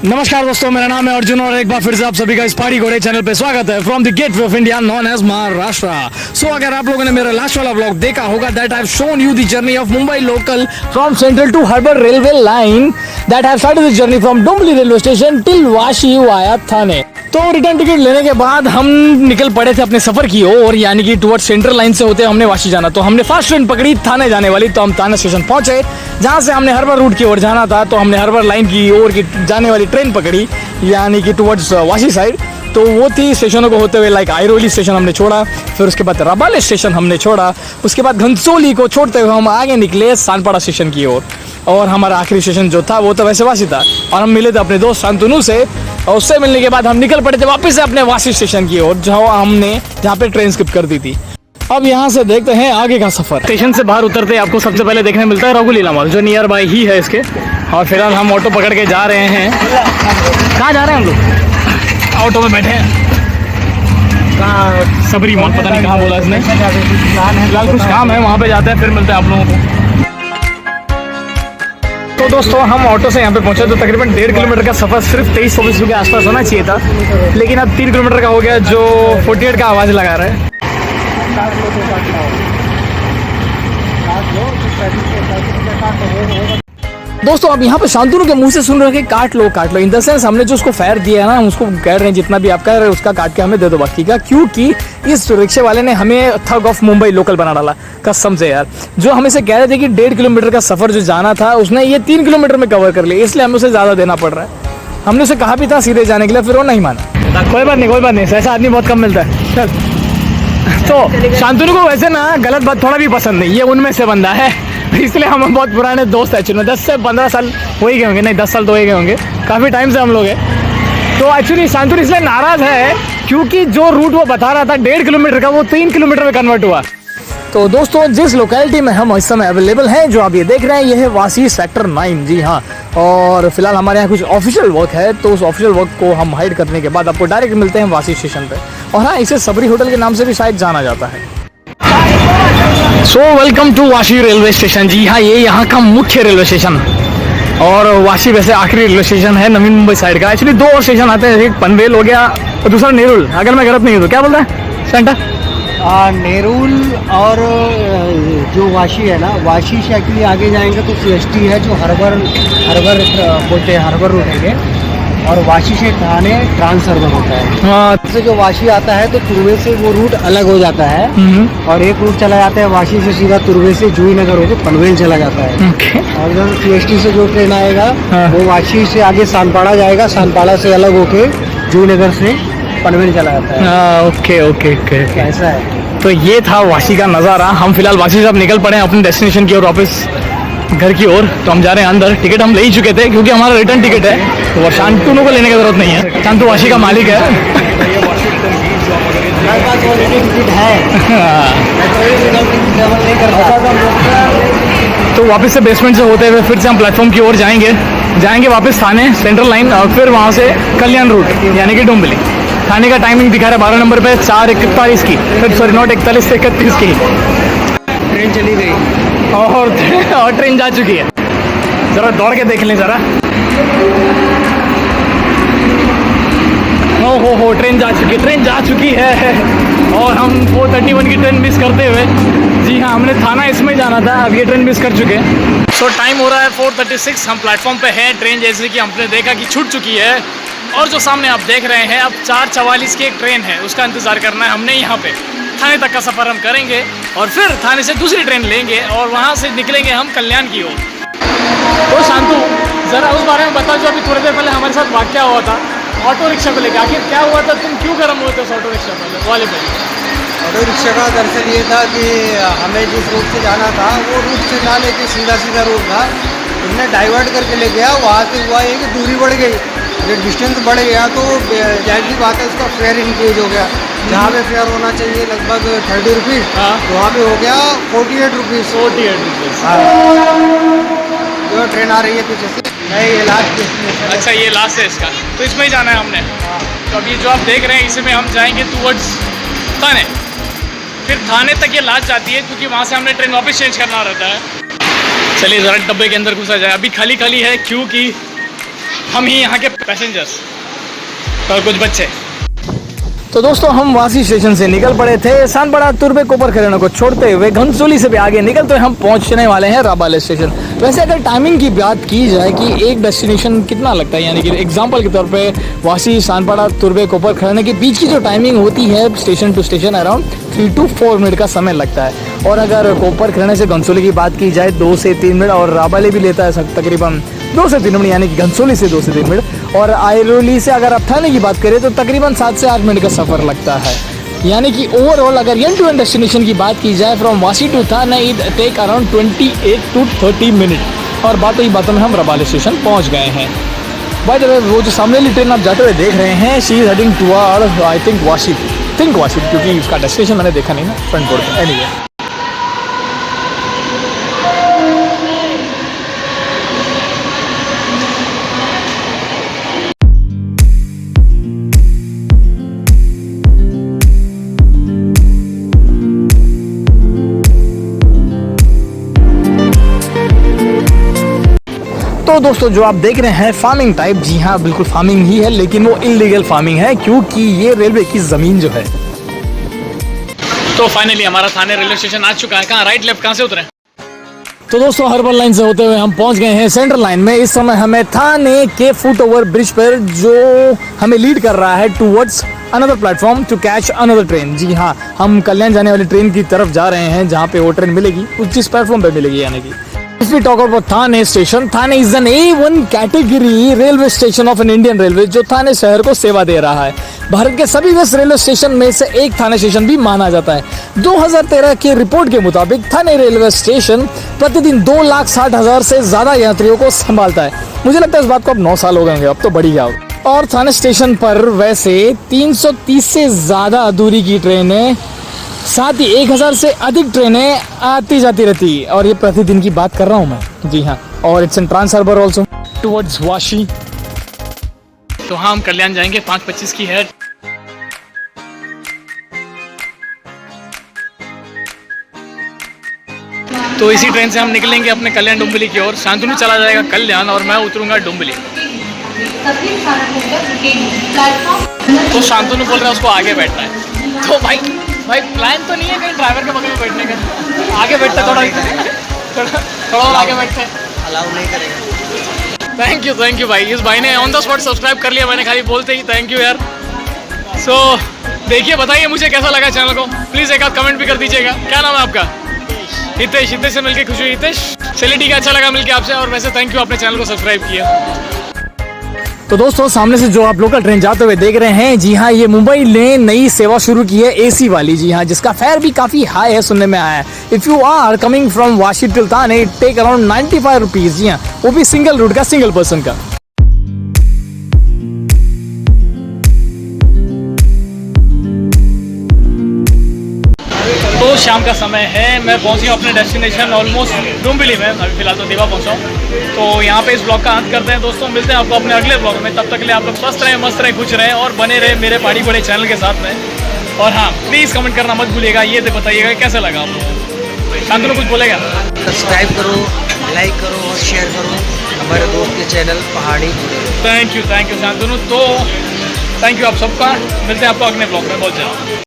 नमस्कार दोस्तों, मेरा नाम है अर्जुन और एक बार फिर से आप सभी का इस पहाड़ी घोड़े चैनल पे स्वागत है from the gateway of India known as Maharashtra. So अगर आप लोगों ने मेरा लास्ट वाला व्लॉग देखा होगा that I have shown you the journey of Mumbai local from central to harbour railway line that have started this journey from Dombivli railway station till Vashi via Thane. तो return ticket लेने के बाद हम निकल पड़े थे अपने सफर की ओर, यानी कि टुवर्ड सेंट्रल लाइन से होते हमने वाशी जाना। तो हमने फर्स्ट ट्रेन पकड़ी थाने जाने वाली, तो हम थाने स्टेशन पहुंचे जहां से हमने हार्बर रूट की ओर जाना था। तो हमने हार्बर लाइन की ओर की जाने वाली ट्रेन पकड़ी, यानी कि टुवर्ड्स वाशी साइड। तो वो थी स्टेशनों को होते हुए लाइक आइरोली स्टेशन हमने छोड़ा, फिर उसके बाद रबाले स्टेशन हमने छोड़ा, उसके बाद घनसोली को छोड़ते हुए हम आगे निकले सानपाड़ा स्टेशन की ओर। और हमारा आखिरी स्टेशन जो था वो तो वैसे वाशी था, और हम मिले थे अपने दोस्त शांतनु से, और उससे मिलने के बाद हम निकल पड़े थे वापस से अपने वाशी स्टेशन की ओर जहाँ पे ट्रेन स्किप कर दी थी। अब यहाँ से देखते हैं आगे का सफर। स्टेशन से बाहर उतरते आपको सबसे पहले देखने मिलता है रघुलीला मॉल, जो नियर बाय ही है इसके। और फिलहाल हम ऑटो पकड़ के जा रहे हैं। कहाँ जा रहे हैं हम लोग? ऑटो में बैठे हैं। कहाँ? सबरी मॉल, पता नहीं कहाँ बोला इसने। फिलहाल कुछ काम है, वहाँ पे जाते हैं, फिर मिलते हैं आप लोगों को। तो दोस्तों हम ऑटो से यहाँ पे पहुँचे तो तकरीबन 1.5 किलोमीटर का सफ़र सिर्फ 23-24 के आसपास होना चाहिए था, लेकिन अब 3 किलोमीटर का हो गया, जो 48 का आवाज़ लगा रहा है। दोस्तों अब यहाँ पे शांतनु के मुंह से सुन रहे हैं काट लो इन द सेंस हमने जो उसको फेयर दिया है ना, उसको कह रहे हैं जितना भी आप कह रहे हैं उसका काट के हमें दे दो बाकी का, क्योंकि इस रिक्शे वाले ने हमें थग ऑफ मुंबई लोकल बना डाला कसम से यार। जो हमें से कह रहे थे कि 1.5 किलोमीटर का सफर जो जाना था उसने ये 3 किलोमीटर में कवर कर लिया, इसलिए हमें उसे ज्यादा देना पड़ रहा है। हमने उसे कहा भी था सीधे जाने के लिए, फिर वो नहीं माना। कोई बात नहीं, ऐसा आदमी बहुत कम मिलता है। चल तो शांतनु को वैसे ना गलत बात थोड़ा भी पसंद नहीं, ये उनमें से बंदा है, इसलिए हम बहुत पुराने दोस्त एक्चुअली 10 से 15 साल हो ही गए होंगे, नहीं 10 साल तो हो ही गए होंगे, काफ़ी टाइम से हम लोग हैं। तो एक्चुअली शांतनु इसलिए नाराज़ है क्योंकि जो रूट वो बता रहा था 1.5 किलोमीटर का, वो 3 किलोमीटर में कन्वर्ट हुआ। तो दोस्तों जिस लोकेलिटी में हम इस समय अवेलेबल हैं, जो आप ये देख रहे हैं, ये है वाशी सेक्टर 9, जी हाँ। और फिलहाल हमारे यहाँ कुछ ऑफिशियल वर्क है, तो उस ऑफिशियल वर्क को हम हाइड करने के बाद आपको डायरेक्ट मिलते हैं वाशी स्टेशन पे। और हाँ, इसे सबरी होटल के नाम से भी शायद जाना जाता है। So welcome to Vashi railway station. जी हाँ, ये यहाँ का मुख्य रेलवे स्टेशन, और वाशी वैसे आखिरी रेलवे स्टेशन है नवी मुंबई साइड का। एक्चुअली 2 और स्टेशन आते हैं, एक पनवेल हो गया और दूसरा नेरुल, अगर मैं गलत नहीं हूँ तो। क्या बोलता है सेंटा? नेरुल और जो वाशी है ना, वाशी से एक्चुअली आगे जाएंगे तो CST है, जो हार्बर बोलते हैं, हार्बर रूट है ये। और वाशी से थाने ट्रांस हार्बर होता है। हाँ, जैसे जो वाशी आता है तो तुर्वे से वो रूट अलग हो जाता है, और एक रूट चला जाता है वाशी से सीधा तुर्वे से जूही नगर होकर पनवेल चला जाता है। और इधर CST से जो ट्रेन आएगा वो वाशी से आगे सानपाड़ा जाएगा, सानपाड़ा से अलग होके जूही नगर से पनवेल चला जाता है। ओके ऐसा है। तो ये था वाशी का नज़ारा। हम फिलहाल वाशी से अब निकल पड़े हैं अपने डेस्टिनेशन की ओर, वापस घर की ओर। तो हम जा रहे हैं अंदर। टिकट हम ले ही चुके थे क्योंकि हमारा रिटर्न टिकट है, तो शांतनु को लेने की जरूरत नहीं है, शांतनु वाशी का मालिक है। तो वापस से बेसमेंट से होते हुए फिर से हम प्लेटफॉर्म की ओर जाएंगे वापस थाने सेंट्रल लाइन, और फिर वहाँ से कल्याण रूट यानी कि डोंबिवली। थाने का टाइमिंग दिखा रहा है 12 नंबर पे 4:41 की, फिर सॉरी नॉट 41 से 31 की ट्रेन चली गई और ट्रेन जा चुकी है। ज़रा दौड़ के देख लें ज़रा। हो ट्रेन जा चुकी है। और हम 4:31 की ट्रेन मिस करते हुए, जी हाँ, हमने थाना इसमें जाना था, अब ये ट्रेन मिस कर चुके हैं। सो टाइम हो रहा है 4:36, हम प्लेटफॉर्म पे हैं। ट्रेन जैसे कि हमने देखा कि छूट चुकी है, और जो सामने आप देख रहे हैं अब 4:44 की एक ट्रेन है, उसका इंतज़ार करना है हमने। यहाँ पे थाने तक का सफ़र हम करेंगे और फिर थाने से दूसरी ट्रेन लेंगे और वहाँ से निकलेंगे हम कल्याण की ओर। तो शांतु ज़रा उस बारे में बताओ, जो अभी थोड़ी देर पहले हमारे साथ वाक़या हुआ था ऑटो रिक्शा को लेकर। आखिर क्या हुआ था, तुम क्यों गर्म हुए थे उस ऑटो रिक्शा वाले पे? ऑटो रिक्शा का दरअसल ये था कि हमें जिस रूट से जाना था वो रूट से ना लेके सीधा रूट था, उसने डाइवर्ट करके ले गया। वहाँ से हुआ ये कि दूरी बढ़ गई, जब डिस्टेंस बढ़ गया तो जाहिर सी बात है उसका फेयर इंक्रीज हो गया। जहाँ पे फेयर होना चाहिए लगभग 30 रुपीज़, वहाँ पे हो गया 48 रुपीज़। 48 रुपीज़। जो ट्रेन आ रही है पीछे से, नहीं ये लास्ट। अच्छा, ये लास्ट है इसका, तो इसमें ही जाना है हमने। तो अभी जो आप देख रहे हैं इसमें हम जाएंगे टुवर्ड्स थाने, फिर थाने तक ये लास्ट जाती है क्योंकि वहाँ से हमने ट्रेन वापस चेंज करना रहता है। चलिए ज़रा डब्बे के अंदर घुसा जाए। अभी खाली है क्योंकि हम ही यहाँ के पैसेंजर्स और कुछ बच्चे। तो दोस्तों हम वासी स्टेशन से निकल पड़े थे। सानपाड़ा तुर्बे कोपर खरेना को छोड़ते हुए घनसोली से भी आगे निकलते हम पहुंचने वाले हैं राबाले स्टेशन। वैसे अगर टाइमिंग की बात की जाए कि एक डेस्टिनेशन कितना लगता है, यानी कि एग्जांपल के तौर पे वासी सानपाड़ा तुर्बे कोपर खरेना के बीच की जो टाइमिंग होती है station to station around 3 to 4 minute का समय लगता है। और अगर कोपर खरेना से घनसोली की बात की जाए 2 से 3 मिनट, और राबाले भी लेता है तकरीबन 2 से 3 मिनट, यानी कि घनसोली से 2 से 3 मिनट। और आयरोली से अगर आप थाने की बात करें तो तकरीबन 7 से 8 मिनट का सफ़र लगता है। यानी कि ओवरऑल अगर एंड टू एंड डेस्टिनेशन की बात की जाए from Vashi to Thane it take around 28 to 30 minute. और बातों ही बातों में हम राबाले स्टेशन पहुंच गए हैं। बाय द वे वो जो सामने वाली ट्रेन आप जाते हुए देख रहे हैं she is heading toward I think Vashi, क्योंकि उसका डेस्टिनेशन मैंने देखा नहीं ना फ्रंट बोर्ड पे। एनीवे तो दोस्तों जो आप देख रहे हैं फार्मिंग टाइप, जी हाँ बिल्कुल फार्मिंग ही है, लेकिन वो इलीगल फार्मिंग है क्योंकि ये रेलवे की ज़मीन जो है। तो फाइनली हमारा थाने रेलवे स्टेशन आ चुका है। कहाँ राइट लेफ्ट कहाँ से उतरे? तो दोस्तों हर्बल लाइन से होते हुए हम पहुंच गए हैं सेंट्रल लाइन में। इस समय हमें थाने के फुट ओवर ब्रिज पर जो हमें लीड कर रहा है towards another platform to catch another train. जी हाँ, हम कल्याण जाने वाली ट्रेन की तरफ जा रहे हैं जहाँ पे वो ट्रेन मिलेगी, जिस प्लेटफॉर्म पे मिलेगी। यानी कि If we talk about Thane station, Thane is an A1 category railway station of an Indian Railway जो थाने शहर को सेवा दे रहा है। भारत के सभी 10 रेलवे स्टेशन में से एक थाने स्टेशन भी माना जाता है। 2013 की रिपोर्ट के मुताबिक थाने रेलवे स्टेशन प्रतिदिन 2,60,000 से ज्यादा यात्रियों को संभालता है। मुझे लगता है इस बात को अब 9 साल हो गए होंगे, अब तो बढ़ गया होगा। और थाने स्टेशन पर वैसे 330 से ज्यादा दूरी की ट्रेनें, साथ ही 1000 से अधिक ट्रेनें आती जाती रहती है। और ये प्रतिदिन की बात कर रहा हूँ मैं, जी हाँ। और it's an trans harbour also towards Vashi. तो हाँ, हम कल्याण जाएंगे, 5:25 की है। तो इसी ट्रेन से हम निकलेंगे अपने कल्याण डुम्बली की ओर। शांतनु चला जाएगा कल्याण और मैं उतरूंगा डुम्बली। तो शांतनु बोल रहा है उसको आगे बैठना है। तो भाई प्लान तो नहीं है कहीं ड्राइवर के बगल में बैठने का? आगे बैठते थोड़ा और आगे बैठते, अलाउ नहीं करेगा। थैंक यू भाई। इस भाई ने ऑन द स्पॉट सब्सक्राइब कर लिया, मैंने खाली बोलते ही। थैंक यू यार। सो देखिए, बताइए मुझे कैसा लगा चैनल को। प्लीज़ एक आध कमेंट भी कर दीजिएगा। क्या नाम है आपका? हितेश से मिलके खुशी हुई। हितेश, चलिए ठीक है, अच्छा लगा मिलके आपसे। और वैसे थैंक यू, आपने चैनल को सब्सक्राइब किया। तो दोस्तों सामने से जो आप लोकल ट्रेन जाते हुए देख रहे हैं, जी हाँ, ये मुंबई ने नई सेवा शुरू की है एसी वाली। जी हाँ, जिसका फेयर भी काफ़ी हाई है, सुनने में आया है। If you are coming from Vashi till Thane it take around 95 rupees. जी हाँ, वो भी सिंगल रूट का, सिंगल पर्सन का। तो शाम का समय है, मैं पहुंच गया अपने डेस्टिनेशन ऑलमोस्ट डुम्बली में। अभी फिलहाल तो दीवा पहुंचा हूँ। तो यहाँ पे इस ब्लॉग का अंत करते हैं दोस्तों। मिलते हैं आपको अपने अगले ब्लॉग में। तब तक के लिए आप लोग स्वस्थ रहें, मस्त रहें, खुश रहें और बने रहे मेरे पहाड़ी बड़े चैनल के साथ में। और हाँ, प्लीज़ कमेंट करना मत भूलिएगा। ये तो बताइएगा कैसा लगा आप लोगों। शांतनु कुछ बोलेगा? सब्सक्राइब करो, लाइक करो और शेयर करो हमारे दोस्त के चैनल पहाड़ी। Thank you Shantanu. तो थैंक यू आप सबका। मिलते हैं आपको अगले ब्लॉग में बहुत जल्द।